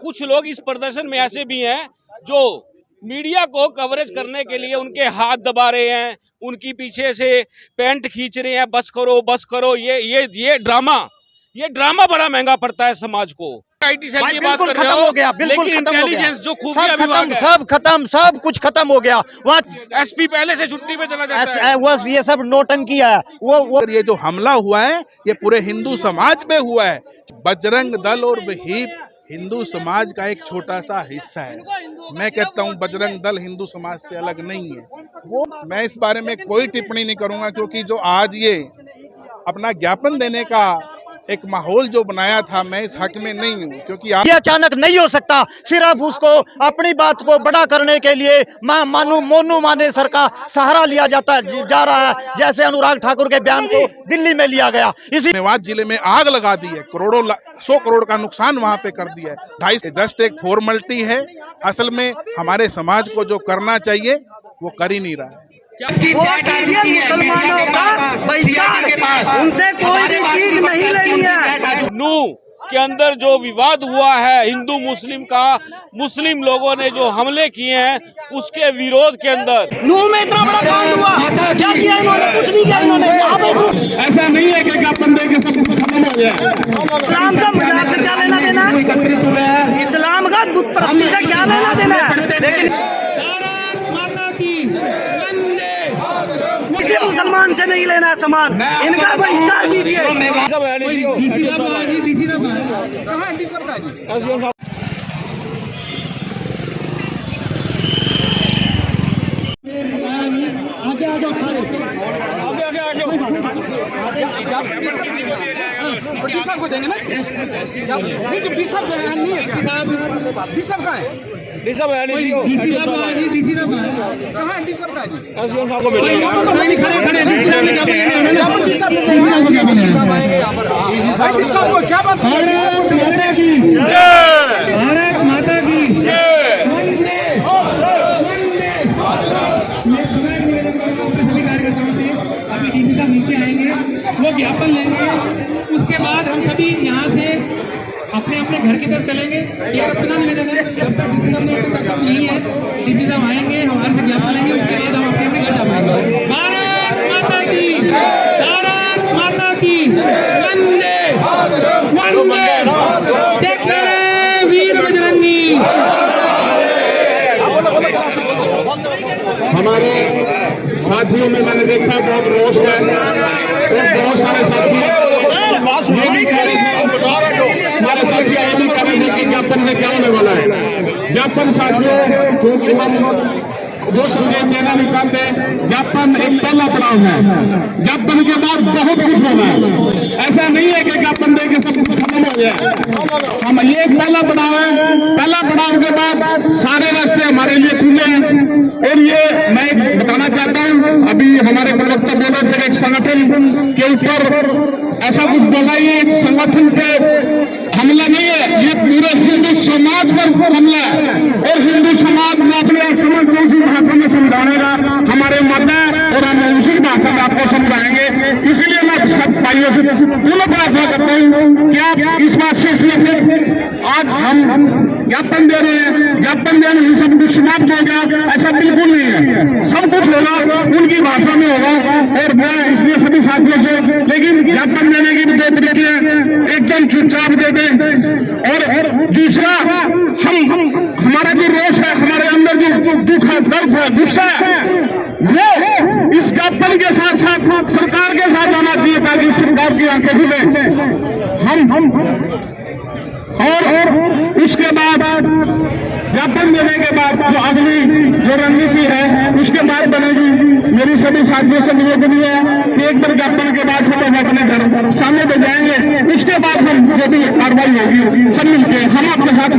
कुछ लोग इस प्रदर्शन में ऐसे भी हैं जो मीडिया को कवरेज करने के लिए उनके हाथ दबा रहे हैं, उनकी पीछे से पैंट खींच रहे हैं, बस करो। ये ड्रामा बड़ा महंगा पड़ता है समाज को। आईटी सेल की बात कर रहे हो, लेकिन इंटेलिजेंस जो खुफिया विभाग है सब कुछ खत्म हो गया। वहाँ एसपी पहले से छुट्टी पे चला जाता है। वो ये सब नौटंकी है। वो ये जो हमला हुआ है ये पूरे हिंदू समाज पे हुआ है। बजरंग दल और विहिप हिंदू समाज का एक छोटा सा हिस्सा है। मैं कहता हूँ बजरंग दल हिंदू समाज से अलग नहीं है। मैं इस बारे में कोई टिप्पणी नहीं करूंगा, क्योंकि जो आज ये अपना ज्ञापन देने का एक माहौल जो बनाया था, मैं इस हक में नहीं हूँ, क्योंकि ये अचानक नहीं हो सकता। सिर्फ उसको अपनी बात को बड़ा करने के लिए मोनू मानेसर का सहारा लिया जा रहा है, जैसे अनुराग ठाकुर के बयान को दिल्ली में लिया गया। इसी मेवात जिले में आग लगा दी है, 100 करोड़ का नुकसान वहाँ पे कर दिया है। 2.5 जस्ट एक फॉर्मेलिटी है। असल में हमारे समाज को जो करना चाहिए वो कर ही नहीं रहा है। मुसलमानों का बहिष्कार, उनसे कोई भी चीज नहीं लेनी है। नू के अंदर जो विवाद हुआ है हिंदू मुस्लिम का, मुस्लिम लोगों ने जो हमले किए हैं उसके विरोध के अंदर नू में इतना बड़ा कांड हुआ, क्या किया इन्होंने? कुछ नहीं किया इन्होंने। ऐसा नहीं है कि बंदे के सब कुछ खत्म हो गया। इस्लाम का मजाक से क्या लेना देना है? इस्लाम का बुत परस्ती से क्या लेना देना है? लेकिन किसी मुसलमान से नहीं लेना है सामान, इनका बहिष्कार कीजिए। आगे आ जाओ सारे, डी साहब को देंगे ना? नहीं जब डी साहब नहीं है, डी साहब कहाँ है? डी साहब है, डी साहब कहाँ है? डी साहब का है जी। डी साहब को क्या बात माता की सभी कार्यकर्ताओं से अभी डीसी साहब नीचे आएंगे, वो ज्ञापन लेंगे। उसके बाद हम सभी यहाँ से अपने अपने घर की तरफ चलेंगे। ये अपना निवेदन है, जब तक डीसी साहब नहीं तब तक नहीं है। डीसी साहब आएंगे, हमारे से ज्ञापन लेंगे, उसके बाद हम अपने अपने घर जा पाएंगे। भारत माता की, भारत माता की, वंदे वंदे, जय करे वीर बजरंगी। हमारे साथियों में मैंने देखा बहुत रोष है और बहुत सारे साथी ये भी कह रहे थे, हमारे साथी ये भी कह रहे थे कि ज्ञापन से क्या होने वाला है। ज्ञापन साथियों, क्योंकि हम वो संदेश देना नहीं चाहते, ज्ञापन एक पहला पड़ाव है। ज्ञापन के बाद बहुत कुछ होना है। ऐसा नहीं है कि ज्ञापन दे के सब कुछ खत्म हो गया। हम ये एक पहला पड़ाव है। पहला पड़ाव के बाद सारे रास्ते हमारे लिए खुले हैं। और ये मैं बताना चाहता हूँ, अभी हमारे प्रवक्ता बोले थे एक संगठन के ऊपर ऐसा कुछ बोला, ये एक संगठन पे हमला नहीं है, ये पूरे हिंदू समाज पर हमला है। और हिंदू समाज में अपने आप समझ को उसी भाषा में समझाने का हमारे मत है और हम उसी भाषा में आपको समझाएंगे। इसलिए मैं सब भाइयों से पुनः प्रार्थना करता हूँ कि आप इस बात से फिर आज हम ज्ञापन दे रहे हैं, ज्ञापन देने से सब कुछ समाप्त हो गया, ऐसा बिल्कुल नहीं है। सब कुछ होगा उनकी भाषा में होगा। और मैं इसलिए सभी साथियों से, लेकिन ज्ञापन देने की भी 2 तरीके हैं, एकदम चुपचाप दे दें। और दूसरा, हमारा जो रोष है, हमारे अंदर जो दुख है, दर्द है, गुस्सा है, वो इस ज्ञापन के साथ साथ सरकार के साथ आना चाहिए, ताकि सरकार की आंखें खुले। और उसके बाद ज्ञापन देने के बाद जो अगली जो रणनीति है उसके बाद बनेगी। मेरी सभी साथियों से निवेदन है कि एक बार ज्ञापन के बाद सब अपने घर सामने पे जाएंगे, उसके बाद हम जो भी कार्रवाई होगी सब मिलके हम अपने साथ।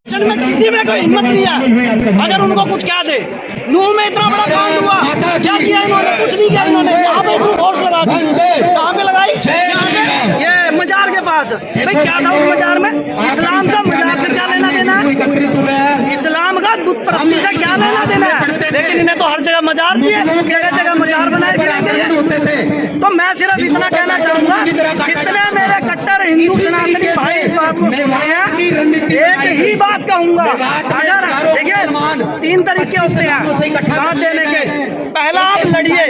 किसी में कोई हिम्मत नहीं है अगर उनको कुछ कह दे। नूह में इतना बड़ा कांड हुआ, क्या किया इन्होंने? कुछ नहीं किया इन्होंने। यहाँ पे फोर्स लगा दी, कहाँ पे लगाई? ये मजार के पास। भाई क्या था उस मजार में? इस्लाम का मजार से क्या लेना देना है? इस्लाम का बुत परस्ती से क्या लेना देना है? लेकिन इन्हें तो हर जगह मजार चाहिए, जगह जगह मजार बनाए फिरेंगे। तो मैं सिर्फ इतना कहना चाहूंगा, जितने मेरे कट्टर अगर हिंदू सनातनी भाई इस बात को सुन रहे हैं, एक ही बात कहूंगा, अगर देखिए 3 तरीके होते हैं साथ देने के। पहला, आप लड़िए,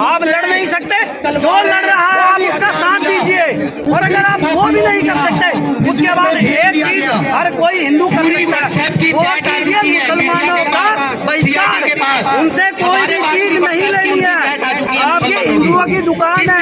आप लड़ नहीं सकते, जो लड़ रहा है आप उसका साथ दीजिए, और अगर आप वो भी नहीं कर सकते, उसके बाद एक चीज हर कोई हिंदू कर सकता है, वो कीजिए मुसलमानों का बहिष्कार। उनसे कोई भी चीज नहीं लेनी है। आपकी हिंदुओं की दुकान है,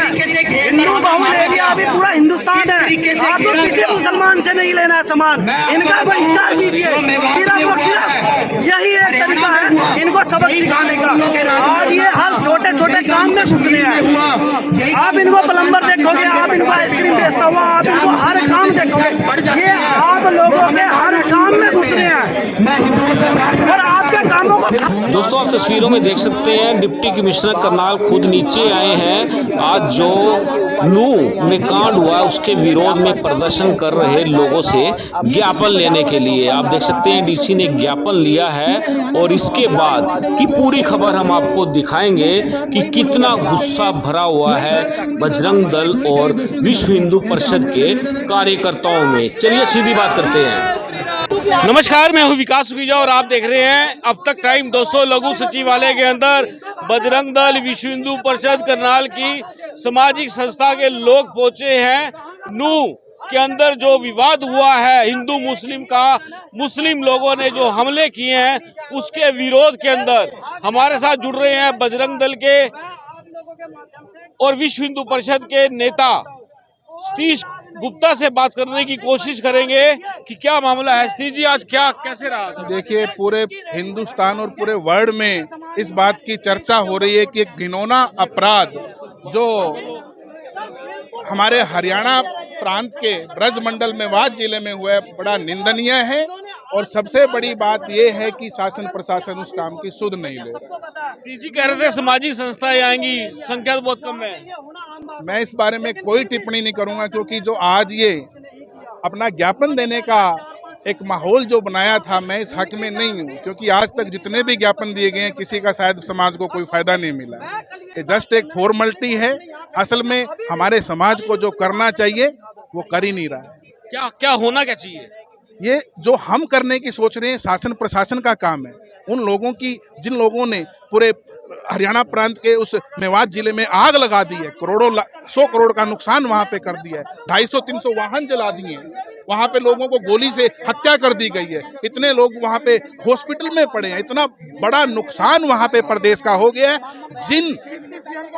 हिंदू बहुल एरिया अभी पूरा हिंदुस्तान है, आपको किसी मुसलमान से नहीं लेना है सामान, इनका बहिष्कार कीजिए। सिर्फ और सिर्फ यही एक तरीका है इनको सबक सिखाने का। आज ये हर छोटे छोटे काम में घुस रहे हैं। आप इनको प्लम्बर देखोगे, आप इनको आइसक्रीम बेचता हुआ, आप इनको हर काम देखोगे, ये आप लोगों के हर काम में घुस रहे हैं और आपके कामों को। दोस्तों, आप तस्वीरों में देख सकते हैं डिप्टी कमिश्नर करनाल खुद नीचे आए हैं। आज जो नूह में कांड हुआ है उसके विरोध में प्रदर्शन कर रहे लोगों से ज्ञापन लेने के लिए आप देख सकते हैं डीसी ने ज्ञापन लिया है, और इसके बाद की पूरी खबर हम आपको दिखाएंगे कि कितना गुस्सा भरा हुआ है बजरंग दल और विश्व हिंदू परिषद के कार्यकर्ताओं में। चलिए सीधी बात करते हैं। नमस्कार, मैं हूं विकास सुखीजा और आप देख रहे हैं अब तक टाइम। दोस्तों, लघु सचिवालय के अंदर बजरंग दल विश्व हिंदू परिषद करनाल की सामाजिक संस्था के लोग पहुंचे हैं। नूह के अंदर जो विवाद हुआ है हिंदू मुस्लिम का, मुस्लिम लोगों ने जो हमले किए हैं उसके विरोध के अंदर हमारे साथ जुड़ रहे हैं बजरंग दल के और विश्व हिंदू परिषद के नेता सतीश गुप्ता से बात करने की कोशिश करेंगे कि क्या मामला है। सतीश जी, आज क्या कैसे रहा? देखिए, पूरे हिंदुस्तान और पूरे वर्ल्ड में इस बात की चर्चा हो रही है कि एक घिनौना अपराध जो हमारे हरियाणा प्रांत के ब्रज मंडल मेवात जिले में हुआ है बड़ा निंदनीय है, और सबसे बड़ी बात यह है कि शासन प्रशासन उस काम की सुध नहीं ले रहा। जी कह रहे थे सामाजिक संस्थाएं आएंगी, संख्या तो बहुत कम है। मैं इस बारे में कोई टिप्पणी नहीं करूंगा, क्योंकि जो आज ये अपना ज्ञापन देने का एक माहौल जो बनाया था, मैं इस हक में नहीं हूं, क्योंकि आज तक जितने भी ज्ञापन दिए गए हैं किसी का शायद समाज को कोई फायदा नहीं मिला। ये जस्ट एक फॉर्मेलिटी है। असल में हमारे समाज को जो करना चाहिए वो कर ही नहीं रहा है। क्या क्या होना क्या चाहिए? ये जो हम करने की सोच रहे हैं शासन प्रशासन का काम है। उन लोगों की, जिन लोगों ने पूरे हरियाणा प्रांत के उस मेवात जिले में आग लगा दी है, करोड़ों 100 करोड़ का नुकसान वहां पे कर दिया है, 250-300 वाहन जला दिए हैं, वहां पे लोगों को गोली से हत्या कर दी गई है, इतने लोग वहां पे हॉस्पिटल में पड़े हैं, इतना बड़ा नुकसान वहां पे प्रदेश का हो गया है। जिन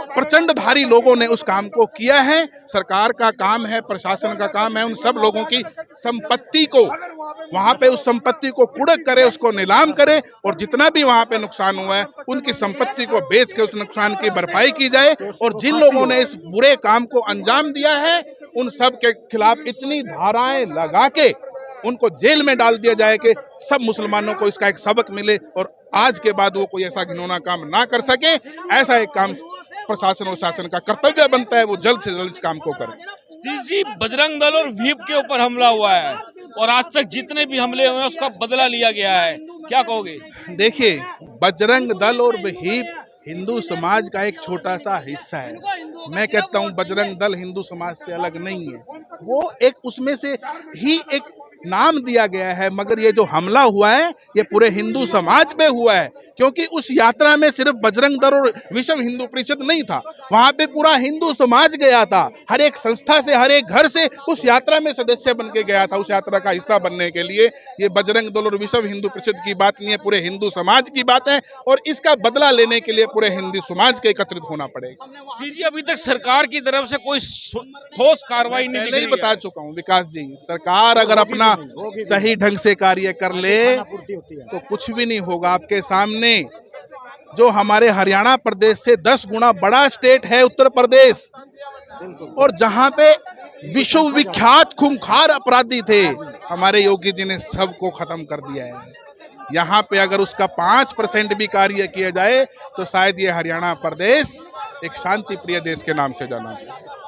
प्रचंडधारी लोगों ने उस काम को किया है, सरकार का काम है, प्रशासन का काम है उन सब लोगों की संपत्ति को वहां पे, उस संपत्ति को कुड़क करे, उसको नीलाम करे, और जितना भी वहां पे नुकसान हुआ है उनकी संपत्ति को बेच के उस नुकसान की भरपाई की जाए, और जिन लोगों ने इस बुरे काम को अंजाम दिया है उन सब के खिलाफ इतनी धाराएं लगा के उनको जेल में डाल दिया जाए कि सब मुसलमानों को इसका एक सबक मिले और आज के बाद वो कोई ऐसा घिनौना काम ना कर सके। ऐसा एक काम प्रशासन और शासन का कर्तव्य बनता है, वो जल्द से जल्द इस काम को करें। जी, बजरंग दल और व्हीप के ऊपर हमला हुआ है और आज तक जितने भी हमले हुए हैं उसका बदला लिया गया है, क्या कहोगे? देखिए, बजरंग दल और व्हीप हिंदू समाज का एक छोटा सा हिस्सा है। मैं कहता हूँ बजरंग दल हिंदू समाज से अलग नहीं है, वो एक उसमें से ही एक नाम दिया गया है, मगर ये जो हमला हुआ है ये पूरे हिंदू समाज पे हुआ है, क्योंकि उस यात्रा में सिर्फ बजरंग दल और विश्व हिंदू परिषद नहीं था, वहां पे पूरा हिंदू समाज गया था। हर एक संस्था से, हर एक घर से उस यात्रा में सदस्य बन के गया था, उस यात्रा का हिस्सा बनने के लिए। ये बजरंग दल और विश्व हिंदू परिषद की बात नहीं है, पूरे हिंदू समाज की बात है, और इसका बदला लेने के लिए पूरे हिंदू समाज के एकत्रित होना पड़ेगा। जी, अभी तक सरकार की तरफ से कोई ठोस कार्रवाई नहीं बता चुका हूँ विकास जी, सरकार अगर अपना सही ढंग से कार्य कर ले तो कुछ भी नहीं होगा। आपके सामने जो हमारे हरियाणा प्रदेश से 10 गुना बड़ा स्टेट है उत्तर प्रदेश, और जहां पे विश्व विख्यात खूंखार अपराधी थे, हमारे योगी जी ने सबको खत्म कर दिया है। यहाँ पे अगर उसका 5% भी कार्य किया जाए तो शायद ये हरियाणा प्रदेश एक शांति प्रिय देश के नाम से जाना जाए।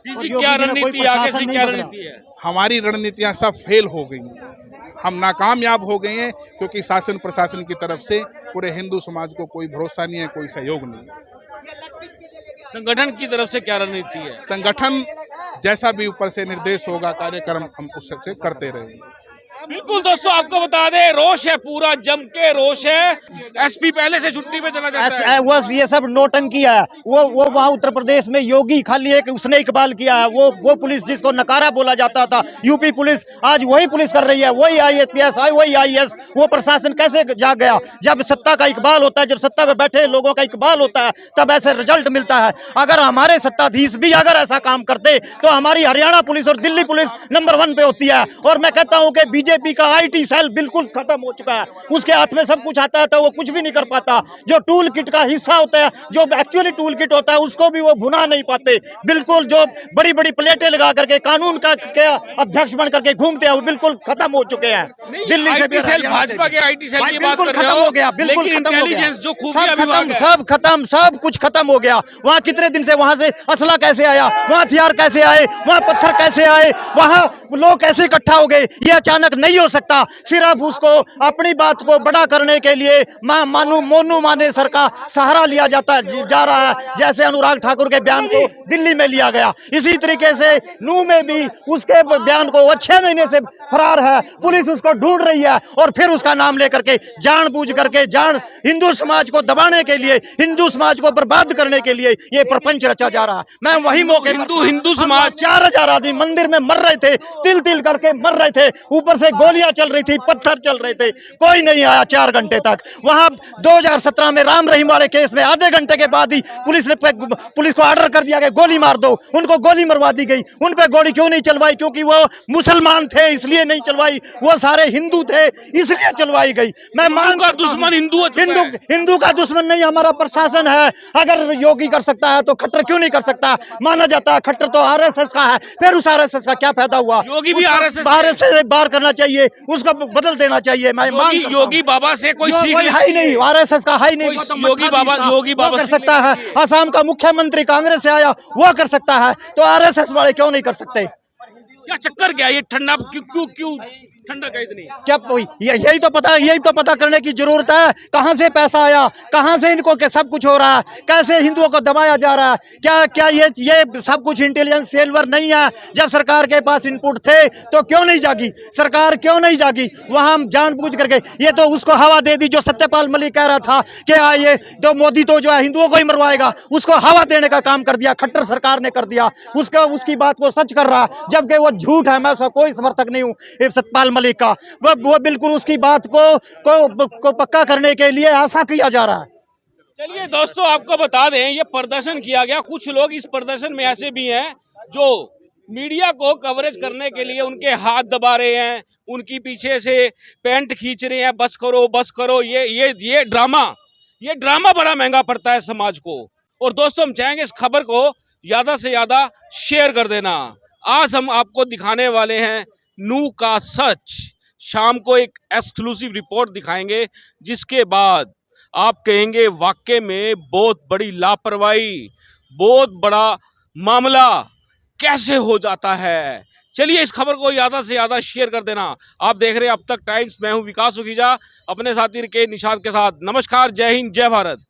क्या रणनीति आगे से, क्या रणनीति है? हमारी रणनीतियां सब फेल हो गई हैं, हम नाकामयाब हो गए हैं, क्योंकि शासन प्रशासन की तरफ से पूरे हिंदू समाज को कोई भरोसा नहीं है, कोई सहयोग नहीं है। संगठन की तरफ से क्या रणनीति है? संगठन जैसा भी ऊपर से निर्देश होगा कार्यक्रम हम उससे करते रहेंगे। बिल्कुल दोस्तों, आपको बता दें रोष है, पूरा जम के रोष है। एसपी पहले से छुट्टी पे चला जाता है। वो ये सब नौटंकी है। वो वहाँ उत्तर प्रदेश में योगी खाली एक उसने इकबाल किया है। वो पुलिस जिसको नकारा बोला जाता था, यूपी पुलिस, आज वही पुलिस कर रही है, वही IPS, वही IAS। वो प्रशासन कैसे जाग गया? जब सत्ता का इकबाल होता है, जब सत्ता पे बैठे लोगों का इकबाल होता है, तब ऐसे रिजल्ट मिलता है। अगर हमारे सत्ताधीश भी अगर ऐसा काम करते तो हमारी हरियाणा पुलिस और दिल्ली पुलिस नंबर 1 पे होती है। और मैं कहता हूँ कि बीजेपी का IT सेल बिल्कुल खत्म हो चुका है। उसके हाथ में सब कुछ आता है तो वो कुछ भी नहीं कर पाता। जो टूल किट का हिस्सा होता है, जो एक्चुअली टूल किट होता है, उसको भी वो भुना नहीं पाते। बिल्कुल जो बड़ी बड़ी प्लेटें लगा करके कानून का अध्यक्ष बन करके घूमते हैं, वो बिल्कुल खत्म हो चुके हैं। दिल्ली से भी, भाजपा के IT सेल की बात बिल्कुल कर रहे खत्म हो गया, बिल्कुल लेकिन खत्म हो गया। इंटेलिजेंस जो सब खूबियां खत्म, विभाग है, सब खत्म, सब कुछ खत्म हो गया। वहाँ कितने दिन से वहाँ से असला कैसे आया, वहाँ हथियार कैसे आए, वहाँ पत्थर कैसे आए, वहाँ लोग कैसे इकट्ठा हो गए? ये अचानक नहीं हो सकता। सिर्फ उसको अपनी बात को बड़ा करने के लिए मोनू मानेसर का सहारा लिया जा रहा है। जैसे अनुराग ठाकुर के बयान को दिल्ली में लिया गया, इसी तरीके से नूह में भी उसके बयान को 6 महीने से फरार है। पुलिस उसको ढूंढ रही है और फिर उसका नाम लेकर के जानबूझ करके हिंदू समाज को दबाने के लिए, हिंदू समाज को बर्बाद करने के लिए ये प्रपंच रचा जा रहा है। मैं वही मौके हिंदू समाज 4000 आदमी मंदिर में मर रहे थे, तिल तिल करके मर रहे थे, ऊपर से गोलियां चल रही थी, पत्थर चल रहे थे, कोई नहीं आया 4 घंटे तक। वहां 2017 में राम रहीम वाले केस में आधे घंटे के बाद ही पुलिस को ऑर्डर कर दिया गया गोली मार दो। उनको गोली मरवा दी गई। उन पे गोली क्यों नहीं चलवाई? क्योंकि वो मुसलमान थे इसलिए नहीं चलवाई, वो सारे हिंदू थे इसलिए चलवाई गई। मैं मानता हूं दुश्मन हिंदू का दुश्मन नहीं हमारा प्रशासन है। अगर योगी कर सकता है तो खट्टर क्यों नहीं कर सकता? माना जाता है खट्टर तो RSS का है, फिर उस RSS का क्या फायदा हुआ? योगी भी RSS से बाहर करना चाहिए, उसको बदल देना चाहिए। मैं योगी बाबा से कोई सीख है ही नहीं, RSS का है ही नहीं। योगी बाबा कर सकता है। असम का मुख्यमंत्री कांग्रेस से आया, वो कर सकता है, तो RSS वाले क्यों नहीं कर सकते? क्या चक्कर क्या ये ठंडा क्यों ठंडा का इतनी? क्या यही तो पता करने की जरूरत है। कहां से पैसा आया, कहां से इनको के सब कुछ हो रहा है, कैसे हिंदुओं को दबाया जा रहा है? क्या ये सब कुछ इंटेलिजेंस सेलवर नहीं है? जब सरकार के पास इनपुट थे तो क्यों नहीं जागी सरकार? क्यों नहीं जागी? वहां जानबूझ करके ये तो उसको हवा दे दी। जो सत्यपाल मलिक कह रहा था कि ये तो मोदी तो जो है हिंदुओं को ही मरवाएगा, उसको हवा देने का काम कर दिया खट्टर सरकार ने कर दिया। उसकी बात को सच कर रहा, जबकि वो झूठ है। मैं उसका कोई समर्थक नहीं हूँ सत्यपाल मलिक का। वो बिल्कुल उसकी बात को पक्का करने के लिए ऐसा किया जा रहा है। चलिए दोस्तों, आपको बता दें ये प्रदर्शन किया गया। कुछ लोग इस प्रदर्शन में ऐसे भी हैं जो मीडिया को कवरेज करने के लिए उनके हाथ दबा रहे हैं, उनकी पीछे से पैंट खींच रहे हैं, बस करो। ये ड्रामा बड़ा महंगा पड़ता है समाज को। और दोस्तों, हम चाहेंगे इस खबर को ज्यादा से ज्यादा शेयर कर देना। आज हम आपको दिखाने वाले हैं नूह का सच। शाम को एक एक्सक्लूसिव रिपोर्ट दिखाएंगे, जिसके बाद आप कहेंगे वाकई में बहुत बड़ी लापरवाही, बहुत बड़ा मामला कैसे हो जाता है। चलिए इस खबर को ज्यादा से ज्यादा शेयर कर देना। आप देख रहे हैं अब तक टाइम्स, मैं हूं विकास सुखीजा, अपने साथी के निशाद के साथ। नमस्कार, जय हिंद, जय भारत।